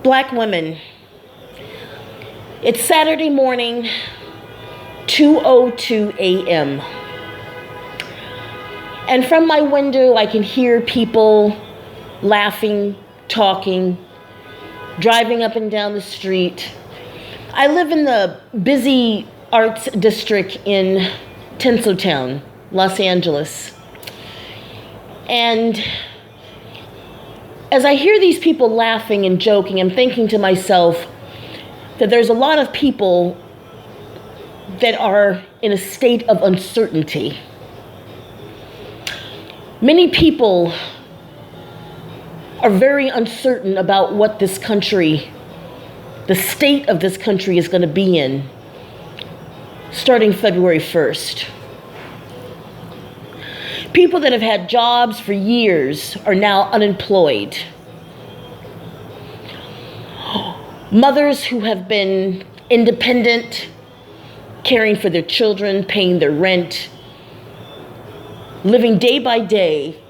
Black women. It's Saturday morning, 2:02 a.m. And from my window, I can hear people laughing, talking, driving up and down the street. I live in the busy arts district in Tinseltown, Los Angeles. And as I hear these people laughing and joking, I'm thinking to myself that there's a lot of people that are in a state of uncertainty. Many people are very uncertain about what this country, the state of this country is going to be in starting February 1st. People that have had jobs for years are now unemployed. Mothers who have been independent, caring for their children, paying their rent, living day by day,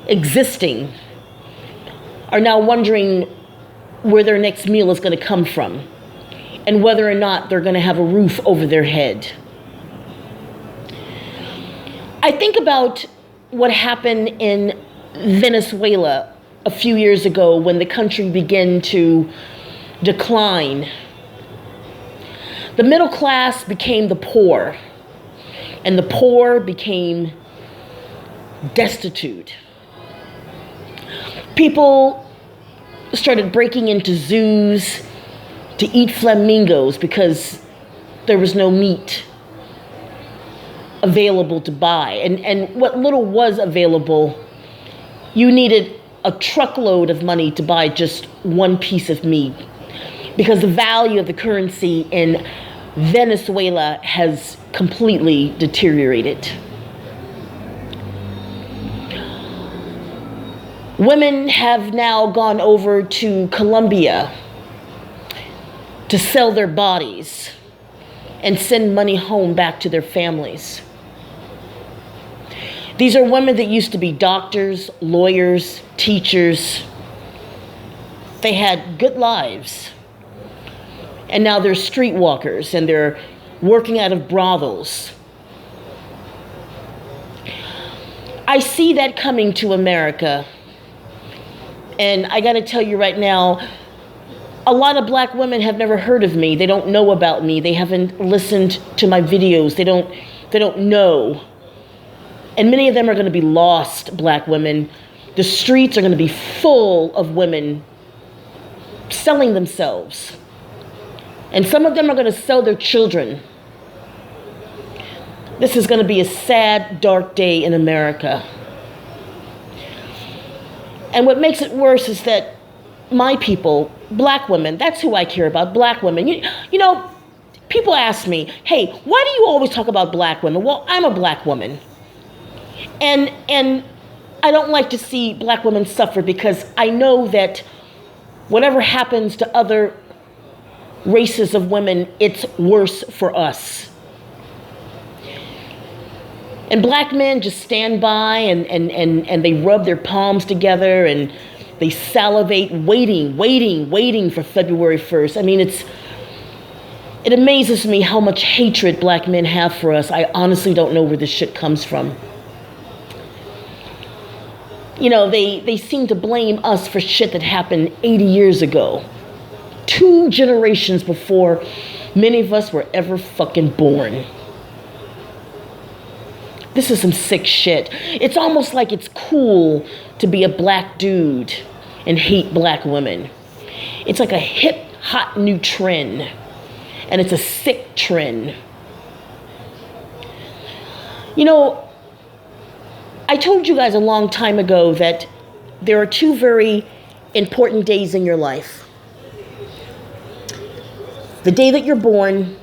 existing, are now wondering where their next meal is going to come from and whether or not they're going to have a roof over their head. I think about what happened in Venezuela a few years ago when the country began to decline. The middle class became the poor, and the poor became destitute. People started breaking into zoos to eat flamingos because there was no meat available to buy. And what little was available, you needed a truckload of money to buy just one piece of meat because the value of the currency in Venezuela has completely deteriorated. Women have now gone over to Colombia to sell their bodies and send money home back to their families. These are women that used to be doctors, lawyers, teachers. They had good lives. And now they're streetwalkers and they're working out of brothels. I see that coming to America. And I got to tell you right now, a lot of black women have never heard of me. They don't know about me. They haven't listened to my videos. They don't know. And many of them are going to be lost, black women. The streets are going to be full of women selling themselves. And some of them are going to sell their children. This is going to be a sad, dark day in America. And what makes it worse is that my people, black women, that's who I care about, black women. You know, people ask me, hey, why do you always talk about black women? Well, I'm a black woman. And I don't like to see black women suffer because I know that whatever happens to other races of women, it's worse for us. And black men just stand by and they rub their palms together and they salivate, waiting for February 1st. I mean, it amazes me how much hatred black men have for us. I honestly don't know where this shit comes from. You know, they seem to blame us for shit that happened 80 years ago. 2 generations before many of us were ever fucking born. This is some sick shit. It's almost like it's cool to be a black dude and hate black women. It's like a hip, hot new trend. And it's a sick trend. You know, I told you guys a long time ago that there are 2 very important days in your life. The day that you're born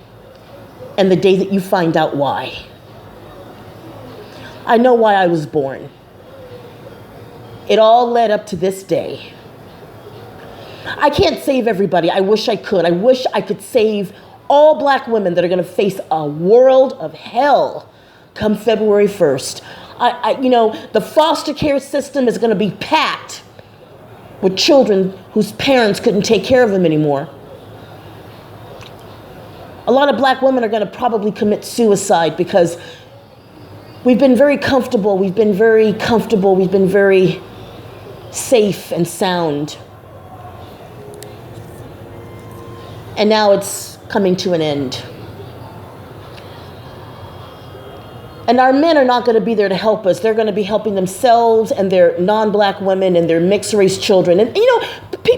and the day that you find out why. I know why I was born. It all led up to this day. I can't save everybody. I wish I could. I wish I could save all black women that are going to face a world of hell come February 1st. You know, the foster care system is going to be packed with children whose parents couldn't take care of them anymore. A lot of black women are going to probably commit suicide because we've been very comfortable, we've been very safe and sound. And now it's coming to an end. And our men are not going to be there to help us. They're going to be helping themselves and their non-black women and their mixed race children. And,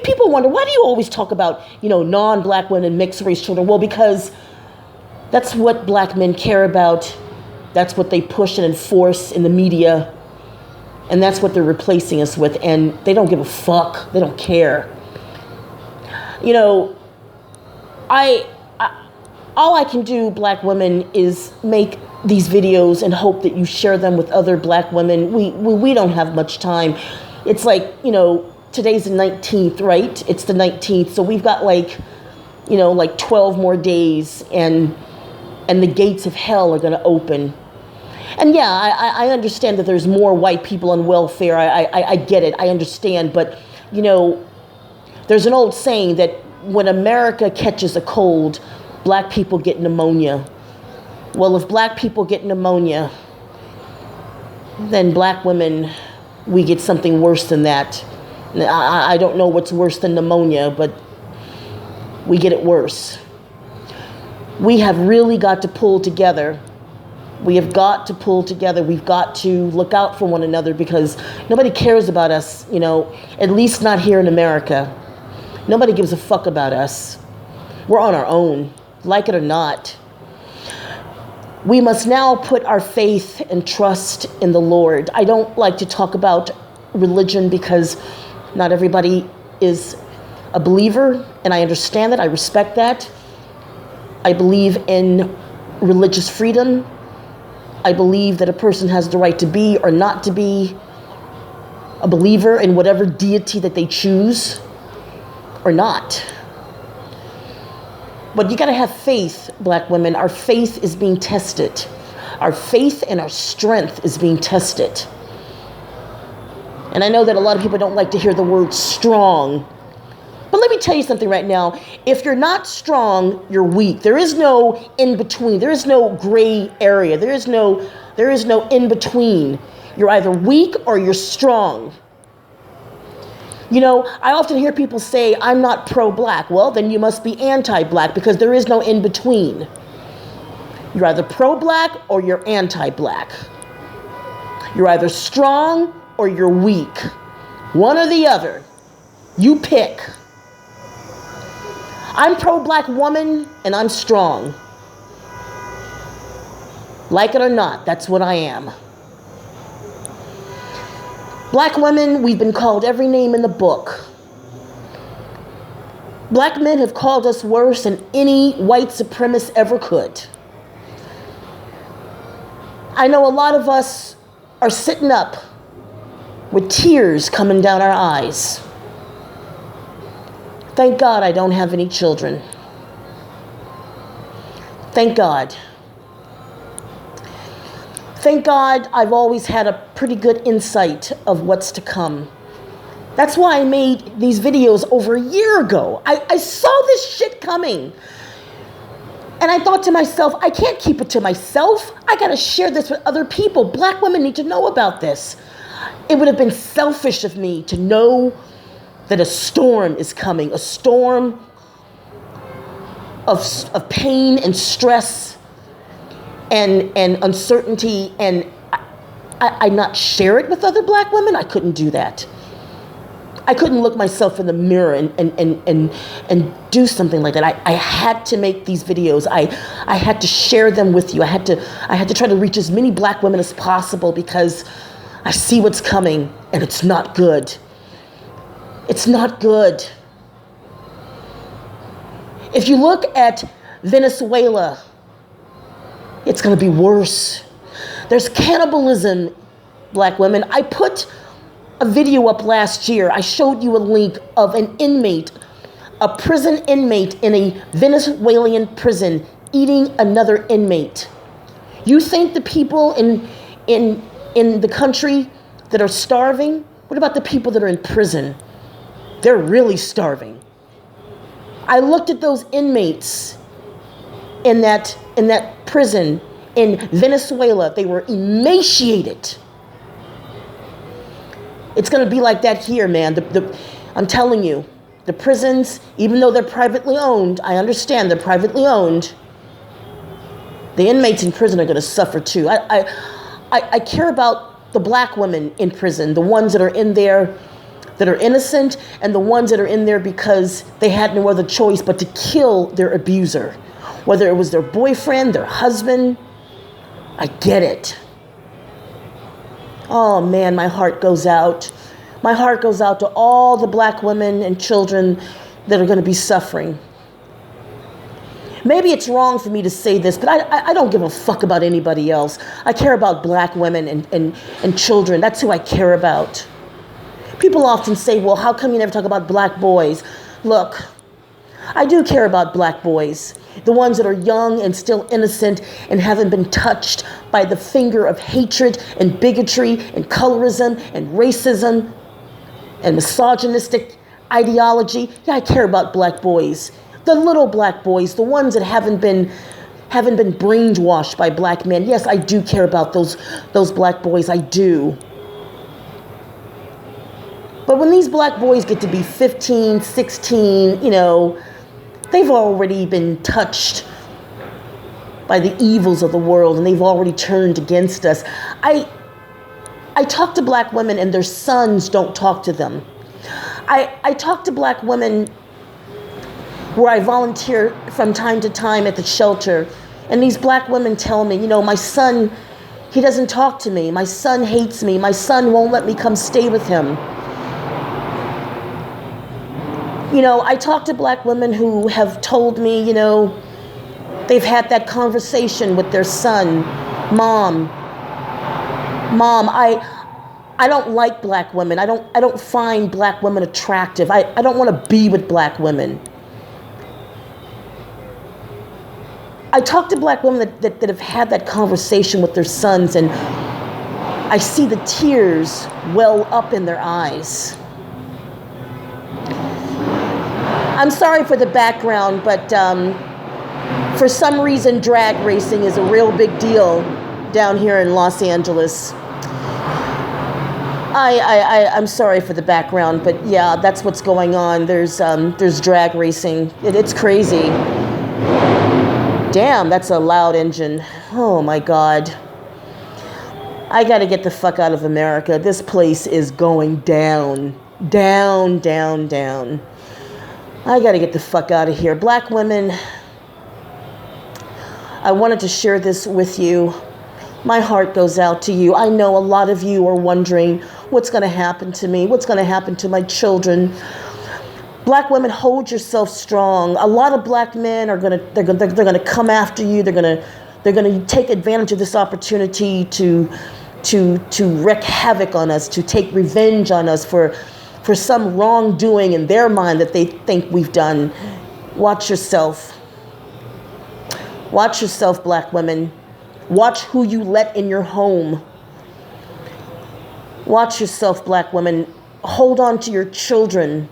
people wonder, why do you always talk about, non-black women, mixed race children? Well, because that's what black men care about. That's what they push and enforce in the media. And that's what they're replacing us with. And they don't give a fuck. They don't care. All I can do, black women, is make these videos and hope that you share them with other black women. We don't have much time. It's like, today's the 19th, right? It's the 19th. So we've got like 12 more days and the gates of hell are going to open. And yeah, I understand that there's more white people on welfare. I get it. I understand. But, there's an old saying that when America catches a cold, black people get pneumonia. Well, if black people get pneumonia, then black women, we get something worse than that. I don't know what's worse than pneumonia, but we get it worse. We have really got to pull together. We have got to pull together. We've got to look out for one another because nobody cares about us, at least not here in America. Nobody gives a fuck about us. We're on our own, like it or not. We must now put our faith and trust in the Lord. I don't like to talk about religion because not everybody is a believer, and I understand that. I respect that. I believe in religious freedom. I believe that a person has the right to be or not to be a believer in whatever deity that they choose or not. But you got to have faith, black women. Our faith is being tested. Our faith and our strength is being tested. And I know that a lot of people don't like to hear the word strong. But let me tell you something right now. If you're not strong, you're weak. There is no in between. There is no gray area. There is no in between. You're either weak or you're strong. I often hear people say, I'm not pro-black. Well, then you must be anti-black because there is no in-between. You're either pro-black or you're anti-black. You're either strong or you're weak. One or the other. You pick. I'm pro-black woman and I'm strong. Like it or not, that's what I am. Black women, we've been called every name in the book. Black men have called us worse than any white supremacist ever could. I know a lot of us are sitting up with tears coming down our eyes. Thank God I don't have any children. Thank God. Thank God I've always had a pretty good insight of what's to come. That's why I made these videos over a year ago. I saw this shit coming. And I thought to myself, I can't keep it to myself. I got to share this with other people. Black women need to know about this. It would have been selfish of me to know that a storm is coming, a storm of pain and stress and uncertainty, and I not share it with other black women. I couldn't do that. I couldn't look myself in the mirror and do something like that. I had to make these videos. I had to share them with you. I had to try to reach as many black women as possible because I see what's coming and it's not good. It's not good. If you look at Venezuela, it's going to be worse. There's cannibalism, black women. I put a video up last year. I showed you a link of an inmate, a prison inmate in a Venezuelan prison eating another inmate. You think the people in the country that are starving? What about the people that are in prison? They're really starving. I looked at those inmates in that prison in Venezuela. They were emaciated. It's going to be like that here, man. I'm telling you, the prisons, even though they're privately owned, I understand they're privately owned, the inmates in prison are going to suffer too. I care about the black women in prison, the ones that are in there that are innocent, and the ones that are in there because they had no other choice but to kill their abuser, whether it was their boyfriend, their husband. I get it. Oh man, my heart goes out. My heart goes out to all the black women and children that are going to be suffering. Maybe it's wrong for me to say this, but I don't give a fuck about anybody else. I care about black women and children. That's who I care about. People often say, well, how come you never talk about black boys? Look, I do care about black boys. The ones that are young and still innocent and haven't been touched by the finger of hatred and bigotry and colorism and racism and misogynistic ideology. Yeah, I care about black boys. The little black boys, the ones that haven't been brainwashed by black men. Yes, I do care about those black boys. I do. But when these black boys get to be 15, 16, they've already been touched by the evils of the world, and they've already turned against us. I talk to black women, and their sons don't talk to them. I talk to black women where I volunteer from time to time at the shelter, and these black women tell me, my son, he doesn't talk to me. My son hates me. My son won't let me come stay with him. I talk to black women who have told me, they've had that conversation with their son. Mom, I don't like black women. I don't find black women attractive. I don't want to be with black women. I talk to black women that have had that conversation with their sons, and I see the tears well up in their eyes. I'm sorry for the background, but for some reason, drag racing is a real big deal down here in Los Angeles. I'm sorry for the background, but yeah, that's what's going on. There's drag racing. It's crazy. Damn, that's a loud engine. Oh my God. I gotta get the fuck out of America. This place is going down. Down, down, down. I gotta get the fuck out of here. Black women, I wanted to share this with you. My heart goes out to you. I know a lot of you are wondering what's gonna happen to me, what's gonna happen to my children. Black women, hold yourself strong. A lot of black men are they're gonna come after you. They're gonna take advantage of this opportunity to wreak havoc on us, to take revenge on us for some wrongdoing in their mind that they think we've done. Watch yourself. Watch yourself, black women. Watch who you let in your home. Watch yourself, black women. Hold on to your children.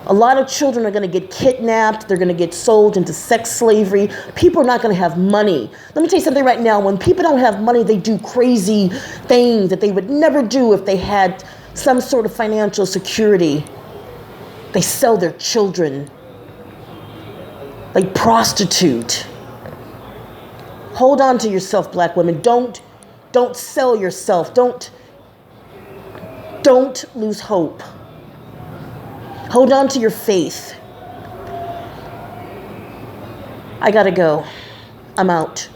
A lot of children are going to get kidnapped. They're going to get sold into sex slavery. People are not going to have money. Let me tell you something right now. When people don't have money, they do crazy things that they would never do if they had some sort of financial security. They sell their children. They prostitute. Hold on to yourself, black women. Don't sell yourself. Don't lose hope. Hold on to your faith. I gotta go. I'm out.